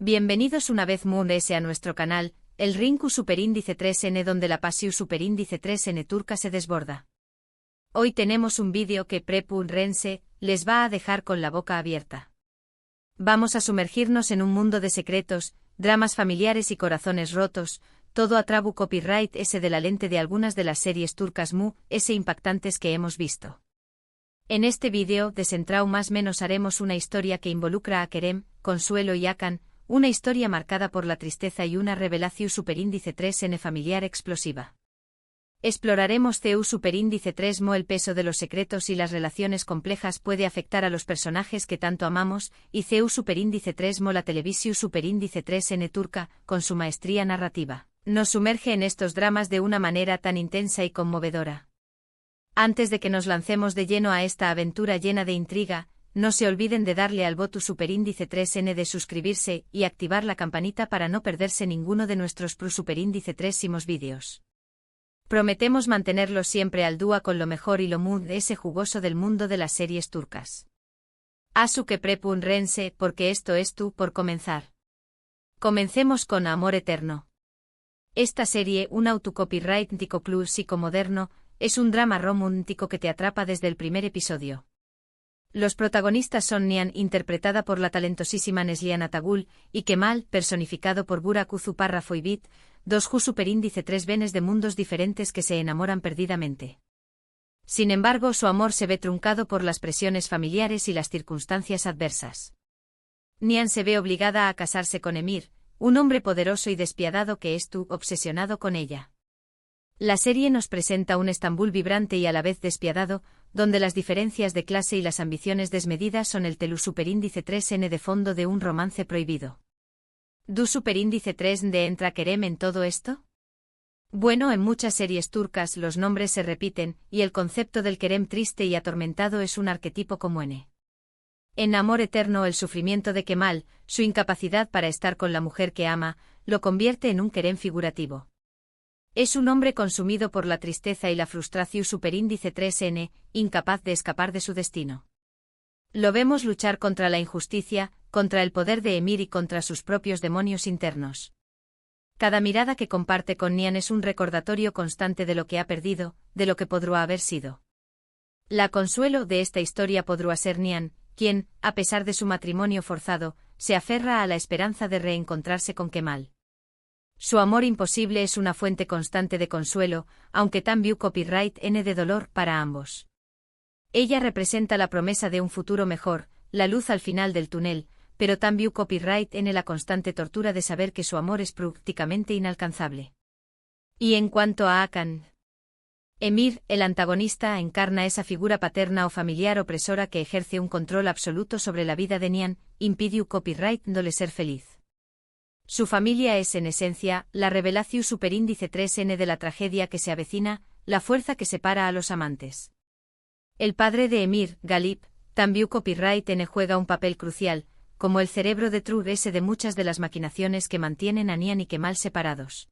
Bienvenidos una vez más a nuestro canal, el Rinku Superíndice 3N, donde la pasión Superíndice 3N turca se desborda. Hoy tenemos un vídeo que Prepun Rense les va a dejar con la boca abierta. Vamos a sumergirnos en un mundo de secretos, dramas familiares y corazones rotos, todo a trabu copyright ese de la lente de algunas de las series turcas ese impactantes que hemos visto. En este vídeo, desentrao más menos haremos una historia que involucra a Kerem, Consuelo y Hakan, una historia marcada por la tristeza y una revelación superíndice 3N familiar explosiva. Exploraremos CEU superíndice 3 el peso de los secretos y las relaciones complejas puede afectar a los personajes que tanto amamos, y CEU superíndice 3 la televisión superíndice 3N turca, con su maestría narrativa, nos sumerge en estos dramas de una manera tan intensa y conmovedora. Antes de que nos lancemos de lleno a esta aventura llena de intriga, no se olviden de darle al botón superíndice 3N de suscribirse y activar la campanita para no perderse ninguno de nuestros superíndice 3 vídeos. Prometemos mantenerlos siempre al día con lo mejor y lo de ese jugoso del mundo de las series turcas. Asu que Prepun Rense, porque esto es tú por comenzar. Comencemos con Amor Eterno. Esta serie, un autocopyright club psicomoderno, es un drama romántico que te atrapa desde el primer episodio. Los protagonistas son Nihan, interpretada por la talentosísima Neslihan Atagul, y Kemal, personificado por Burak Uzuparra Foybit, dos superíndice 3 venes de mundos diferentes que se enamoran perdidamente. Sin embargo, su amor se ve truncado por las presiones familiares y las circunstancias adversas. Nihan se ve obligada a casarse con Emir, un hombre poderoso y despiadado que es obsesionado con ella. La serie nos presenta un Estambul vibrante y a la vez despiadado, donde las diferencias de clase y las ambiciones desmedidas son el telú superíndice 3N de fondo de un romance prohibido. ¿Du superíndice 3 de entra Kerem en todo esto? Bueno, en muchas series turcas los nombres se repiten, y el concepto del Kerem triste y atormentado es un arquetipo común. En Amor Eterno el sufrimiento de Kemal, su incapacidad para estar con la mujer que ama, lo convierte en un Kerem figurativo. Es un hombre consumido por la tristeza y la frustración superíndice 3N, incapaz de escapar de su destino. Lo vemos luchar contra la injusticia, contra el poder de Emir y contra sus propios demonios internos. Cada mirada que comparte con Nihan es un recordatorio constante de lo que ha perdido, de lo que podría haber sido. La consuelo de esta historia podría ser Nihan, quien, a pesar de su matrimonio forzado, se aferra a la esperanza de reencontrarse con Kemal. Su amor imposible es una fuente constante de consuelo, aunque también copyright N de dolor para ambos. Ella representa la promesa de un futuro mejor, la luz al final del túnel, pero también copyright N la constante tortura de saber que su amor es prácticamente inalcanzable. Y en cuanto a Hakan, Emir, el antagonista, encarna esa figura paterna o familiar opresora que ejerce un control absoluto sobre la vida de Nihan, impide copyright dándole ser feliz. Su familia es, en esencia, la revelación superíndice 3N de la tragedia que se avecina, la fuerza que separa a los amantes. El padre de Emir, Galip, también copyright N juega un papel crucial, como el cerebro de True S de muchas de las maquinaciones que mantienen a Nihan y Kemal separados.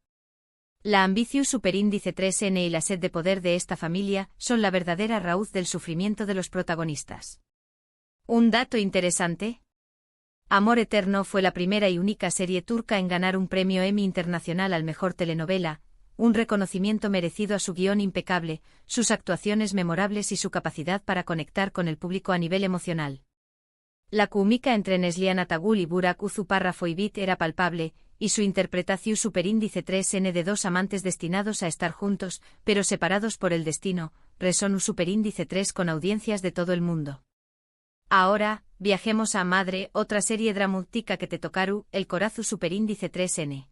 La ambición superíndice 3N y la sed de poder de esta familia son la verdadera raíz del sufrimiento de los protagonistas. Un dato interesante. Amor Eterno fue la primera y única serie turca en ganar un premio Emmy Internacional al mejor telenovela, un reconocimiento merecido a su guión impecable, sus actuaciones memorables y su capacidad para conectar con el público a nivel emocional. La química entre Neslihan Atagul y Burak Uzuparra Foybit era palpable, y su interpretación superíndice 3N de dos amantes destinados a estar juntos, pero separados por el destino, resonó superíndice 3 con audiencias de todo el mundo. Ahora, viajemos a Madre, otra serie dramática que te tocaru, el corazu superíndice 3N.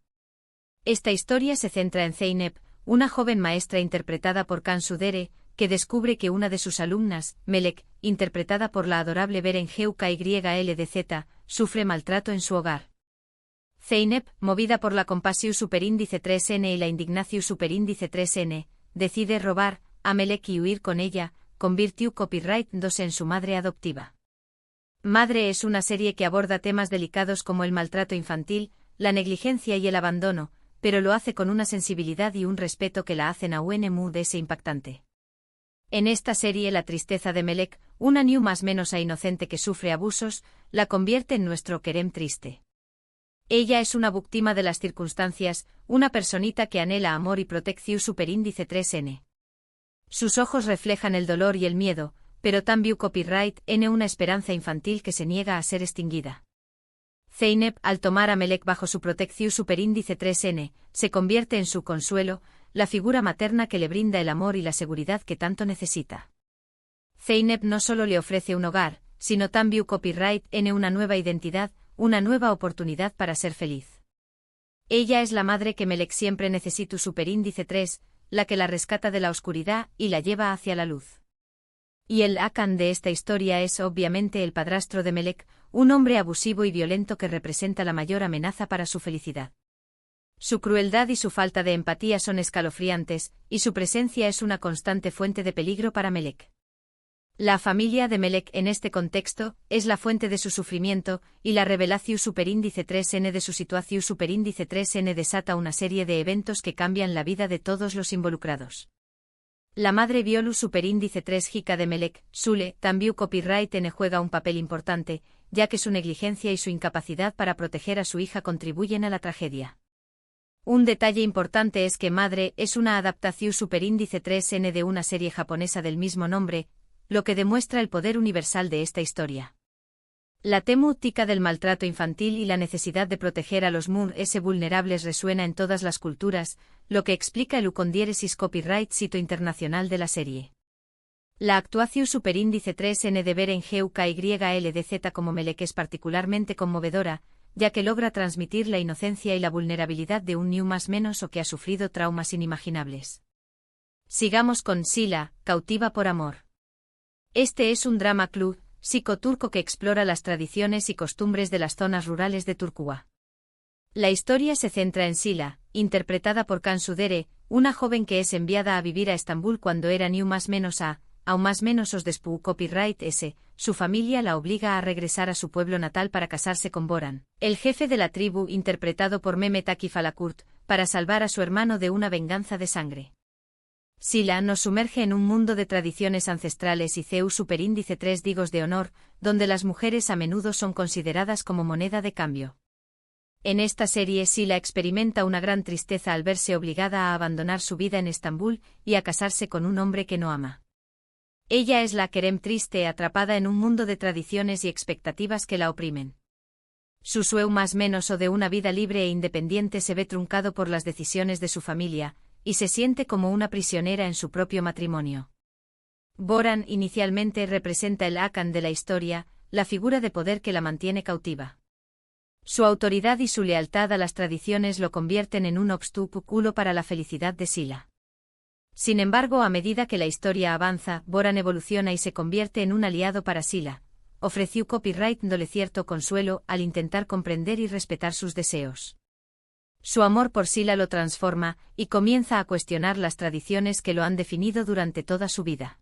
Esta historia se centra en Zeynep, una joven maestra interpretada por Cansu Dere, que descubre que una de sus alumnas, Melek, interpretada por la adorable Beren KYLDZ, sufre maltrato en su hogar. Zeynep, movida por la compasión superíndice 3N y la indignación superíndice 3N, decide robar a Melek y huir con ella, convirtió copyright 2 en su madre adoptiva. Madre es una serie que aborda temas delicados como el maltrato infantil, la negligencia y el abandono, pero lo hace con una sensibilidad y un respeto que la hacen aún de ese impactante. En esta serie la tristeza de Melek, una niña más menos inocente que sufre abusos, la convierte en nuestro Kerem triste. Ella es una víctima de las circunstancias, una personita que anhela amor y protección superíndice 3N. Sus ojos reflejan el dolor y el miedo, pero también copyright N una esperanza infantil que se niega a ser extinguida. Zeynep, al tomar a Melek bajo su protección superíndice 3N, se convierte en su consuelo, la figura materna que le brinda el amor y la seguridad que tanto necesita. Zeynep no solo le ofrece un hogar, sino también copyright N una nueva identidad, una nueva oportunidad para ser feliz. Ella es la madre que Melek siempre necesita superíndice 3, la que la rescata de la oscuridad y la lleva hacia la luz. Y el Akan de esta historia es obviamente el padrastro de Melek, un hombre abusivo y violento que representa la mayor amenaza para su felicidad. Su crueldad y su falta de empatía son escalofriantes, y su presencia es una constante fuente de peligro para Melek. La familia de Melek en este contexto es la fuente de su sufrimiento, y la revelación superíndice 3N de su situación superíndice 3N desata una serie de eventos que cambian la vida de todos los involucrados. La madre Violu superíndice 3 Hika de Melek, Sule, también copyright N juega un papel importante, ya que su negligencia y su incapacidad para proteger a su hija contribuyen a la tragedia. Un detalle importante es que Madre es una adaptación superíndice 3N de una serie japonesa del mismo nombre, lo que demuestra el poder universal de esta historia. La temática del maltrato infantil y la necesidad de proteger a los vulnerables resuena en todas las culturas, lo que explica el ucondiéresis copyright sito internacional de la serie. La actuación superíndice 3N de Beren GUKYLDZ como Melek es particularmente conmovedora, ya que logra transmitir la inocencia y la vulnerabilidad de un niño más menos o que ha sufrido traumas inimaginables. Sigamos con Sila, cautiva por amor. Este es un drama club psicoturco que explora las tradiciones y costumbres de las zonas rurales de Turquía. La historia se centra en Sila, interpretada por Cansu Dere, una joven que es enviada a vivir a Estambul cuando era niño más menos aún más menos os despu copyright S, su familia la obliga a regresar a su pueblo natal para casarse con Boran, el jefe de la tribu interpretado por Mehmet Akif Alakurt, para salvar a su hermano de una venganza de sangre. Sila nos sumerge en un mundo de tradiciones ancestrales y CEU superíndice 3 digos de honor, donde las mujeres a menudo son consideradas como moneda de cambio. En esta serie Sila experimenta una gran tristeza al verse obligada a abandonar su vida en Estambul y a casarse con un hombre que no ama. Ella es la Kerem triste atrapada en un mundo de tradiciones y expectativas que la oprimen. Su sueño más menos o de una vida libre e independiente se ve truncado por las decisiones de su familia, y se siente como una prisionera en su propio matrimonio. Boran inicialmente representa el Akan de la historia, la figura de poder que la mantiene cautiva. Su autoridad y su lealtad a las tradiciones lo convierten en un obstáculo para la felicidad de Sila. Sin embargo, a medida que la historia avanza, Boran evoluciona y se convierte en un aliado para Sila. Ofreció copyright dándole cierto consuelo al intentar comprender y respetar sus deseos. Su amor por Sila lo transforma, y comienza a cuestionar las tradiciones que lo han definido durante toda su vida.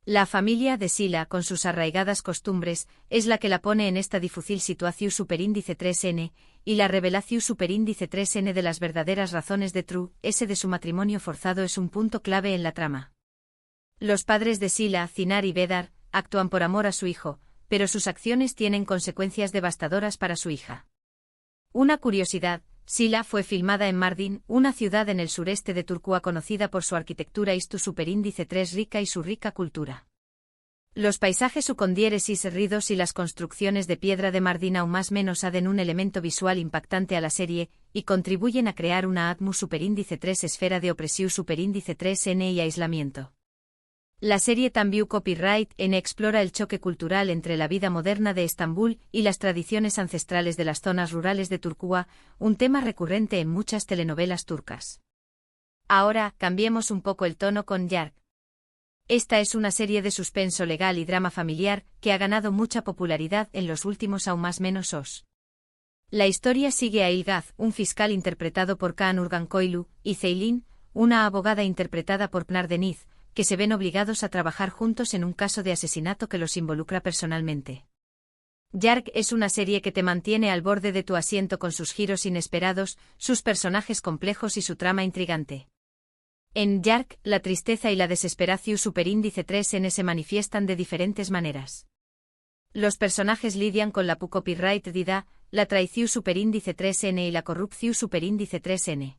La familia de Sila, con sus arraigadas costumbres, es la que la pone en esta difícil situación superíndice 3N, y la revelación superíndice 3N de las verdaderas razones de True S de su matrimonio forzado es un punto clave en la trama. Los padres de Sila, Zinar y Bedar, actúan por amor a su hijo, pero sus acciones tienen consecuencias devastadoras para su hija. Una curiosidad, Sila fue filmada en Mardin, una ciudad en el sureste de Turquía conocida por su arquitectura y su superíndice 3 rica y su rica cultura. Los paisajes ucondiéresis ridos y las construcciones de piedra de Mardin aún más menos aden un elemento visual impactante a la serie, y contribuyen a crear una atmósfera superíndice 3 esfera de opresión superíndice 3N y aislamiento. La serie también copyright N explora el choque cultural entre la vida moderna de Estambul y las tradiciones ancestrales de las zonas rurales de Turquía, un tema recurrente en muchas telenovelas turcas. Ahora, cambiemos un poco el tono con Yark. Esta es una serie de suspenso legal y drama familiar que ha ganado mucha popularidad en los últimos aún más menos os. La historia sigue a Ilgaz, un fiscal interpretado por Kaan Urgankoğlu, y Ceylin, una abogada interpretada por Pınar Deniz, que se ven obligados a trabajar juntos en un caso de asesinato que los involucra personalmente. Yark es una serie que te mantiene al borde de tu asiento con sus giros inesperados, sus personajes complejos y su trama intrigante. En Yark, la tristeza y la desesperación superíndice 3N se manifiestan de diferentes maneras. Los personajes lidian con la copyright dida, la traición superíndice 3N y la corrupción superíndice 3N.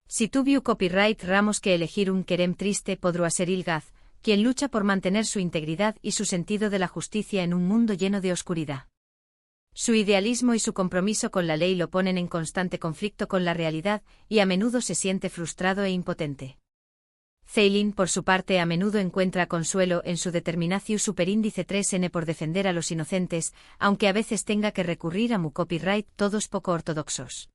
Si tuviu copyright ramos que elegir un querem triste podrá ser Ilgaz, quien lucha por mantener su integridad y su sentido de la justicia en un mundo lleno de oscuridad. Su idealismo y su compromiso con la ley lo ponen en constante conflicto con la realidad, y a menudo se siente frustrado e impotente. Ceylin, por su parte, a menudo encuentra consuelo en su determinación superíndice 3N por defender a los inocentes, aunque a veces tenga que recurrir a mu copyright todos poco ortodoxos.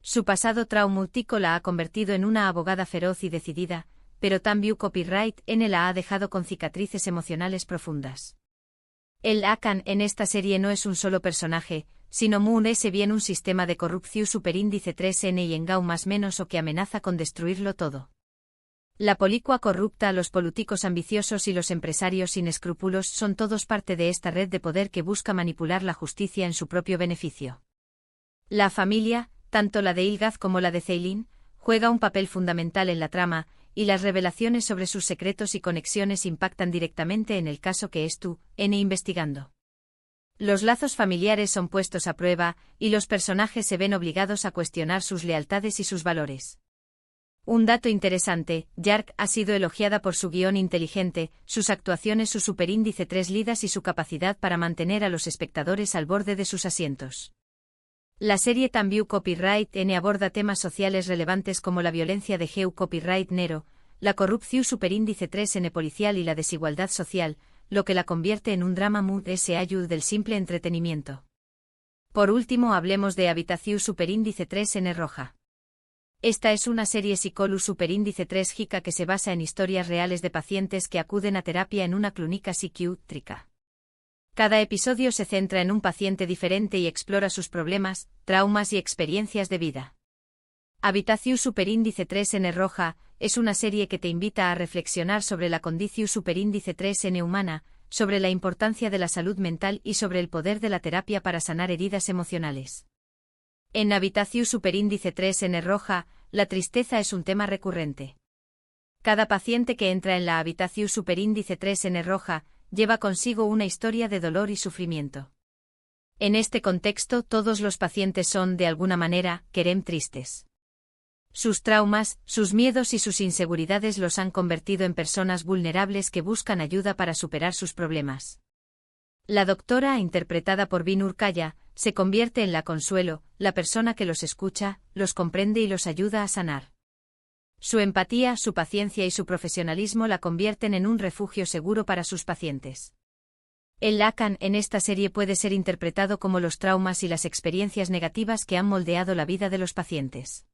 Su pasado traumático la ha convertido en una abogada feroz y decidida, pero también copyright N la ha dejado con cicatrices emocionales profundas. El Akan en esta serie no es un solo personaje, sino Moon es bien un sistema de corrupción superíndice 3N y engau más menos o que amenaza con destruirlo todo. La policua corrupta, los políticos ambiciosos y los empresarios sin escrúpulos son todos parte de esta red de poder que busca manipular la justicia en su propio beneficio. La familia, tanto la de Ilgaz como la de Ceylin, juega un papel fundamental en la trama, y las revelaciones sobre sus secretos y conexiones impactan directamente en el caso que es N investigando. Los lazos familiares son puestos a prueba, y los personajes se ven obligados a cuestionar sus lealtades y sus valores. Un dato interesante, Yark ha sido elogiada por su guión inteligente, sus actuaciones, su superíndice 3 lidas y su capacidad para mantener a los espectadores al borde de sus asientos. La serie también Copyright N aborda temas sociales relevantes como la violencia de género Copyright Nero, la corrupción superíndice 3N policial y la desigualdad social, lo que la convierte en un drama mood ayud del simple entretenimiento. Por último, hablemos de Habitación superíndice 3N roja. Esta es una serie psicológica superíndice 3 jica que se basa en historias reales de pacientes que acuden a terapia en una clínica psiquiátrica. Cada episodio se centra en un paciente diferente y explora sus problemas, traumas y experiencias de vida. Habitación superíndice 3N roja es una serie que te invita a reflexionar sobre la condición superíndice 3N humana, sobre la importancia de la salud mental y sobre el poder de la terapia para sanar heridas emocionales. En Habitación superíndice 3N roja, la tristeza es un tema recurrente. Cada paciente que entra en la habitación superíndice 3N roja lleva consigo una historia de dolor y sufrimiento. En este contexto, todos los pacientes son, de alguna manera, querem tristes. Sus traumas, sus miedos y sus inseguridades los han convertido en personas vulnerables que buscan ayuda para superar sus problemas. La doctora, interpretada por Binur Kaya, se convierte en la consuelo, la persona que los escucha, los comprende y los ayuda a sanar. Su empatía, su paciencia y su profesionalismo la convierten en un refugio seguro para sus pacientes. El Lacan en esta serie puede ser interpretado como los traumas y las experiencias negativas que han moldeado la vida de los pacientes.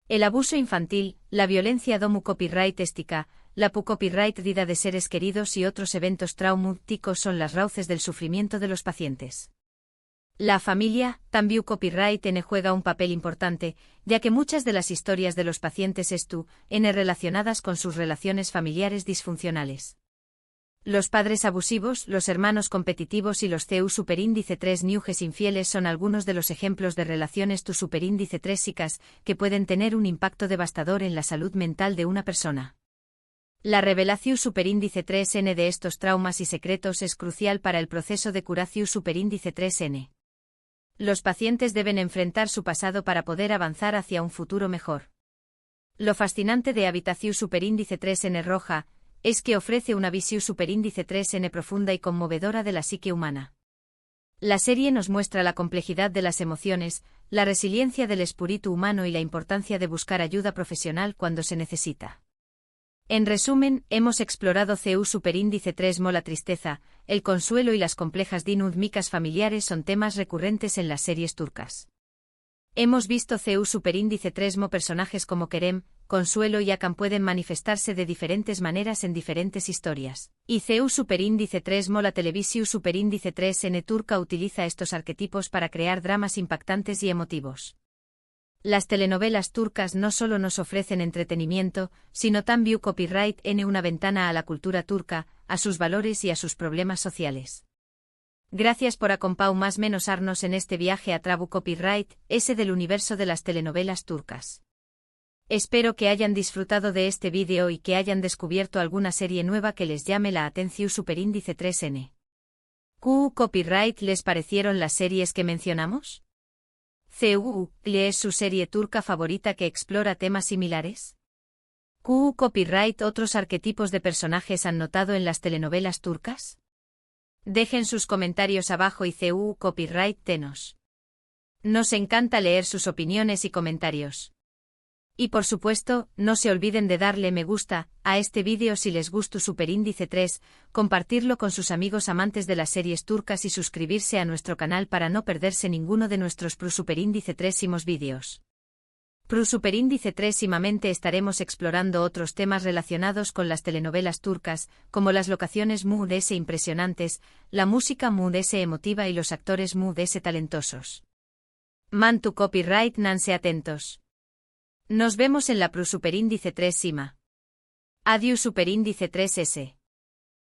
El abuso infantil, la violencia domu copyright estica, la pu copyright vida de seres queridos y otros eventos traumáticos son las raíces del sufrimiento de los pacientes. La familia, también copyright N juega un papel importante, ya que muchas de las historias de los pacientes N relacionadas con sus relaciones familiares disfuncionales. Los padres abusivos, los hermanos competitivos y los CU superíndice 3 niuges infieles son algunos de los ejemplos de relaciones superíndice 3 psicas que pueden tener un impacto devastador en la salud mental de una persona. La revelación superíndice 3N de estos traumas y secretos es crucial para el proceso de curación superíndice 3N. Los pacientes deben enfrentar su pasado para poder avanzar hacia un futuro mejor. Lo fascinante de Habitación superíndice 3N roja es que ofrece una visión superíndice 3N profunda y conmovedora de la psique humana. La serie nos muestra la complejidad de las emociones, la resiliencia del espíritu humano y la importancia de buscar ayuda profesional cuando se necesita. En resumen, hemos explorado CU superíndice 3 la tristeza, el consuelo y las complejas dinâmicas familiares son temas recurrentes en las series turcas. Hemos visto CU superíndice 3 personajes como Kerem, Consuelo y Akan pueden manifestarse de diferentes maneras en diferentes historias. Y CU superíndice 3 la televisión superíndice 3N turca utiliza estos arquetipos para crear dramas impactantes y emotivos. Las telenovelas turcas no solo nos ofrecen entretenimiento, sino también copyright N una ventana a la cultura turca, a sus valores y a sus problemas sociales. Gracias por acompañarnos en este viaje a Trabu Copyright, ese del universo de las telenovelas turcas. Espero que hayan disfrutado de este vídeo y que hayan descubierto alguna serie nueva que les llame la atención superíndice 3N. ¿Qué copyright les parecieron las series que mencionamos? ¿Cuál es su serie turca favorita que explora temas similares? ¿Qué copyright otros arquetipos de personajes han notado en las telenovelas turcas? Dejen sus comentarios abajo y copyright tenos. Nos encanta leer sus opiniones y comentarios. Y por supuesto, no se olviden de darle me gusta a este vídeo si les gustó Superíndice 3, compartirlo con sus amigos amantes de las series turcas y suscribirse a nuestro canal para no perderse ninguno de nuestros Superíndice 3 vídeos. Superíndice 3 estaremos explorando otros temas relacionados con las telenovelas turcas, como las locaciones mood impresionantes, la música mood emotiva y los actores mood talentosos. Mantu copyright nanse atentos. Nos vemos en la Superíndice 3 Adiós Superíndice 3S.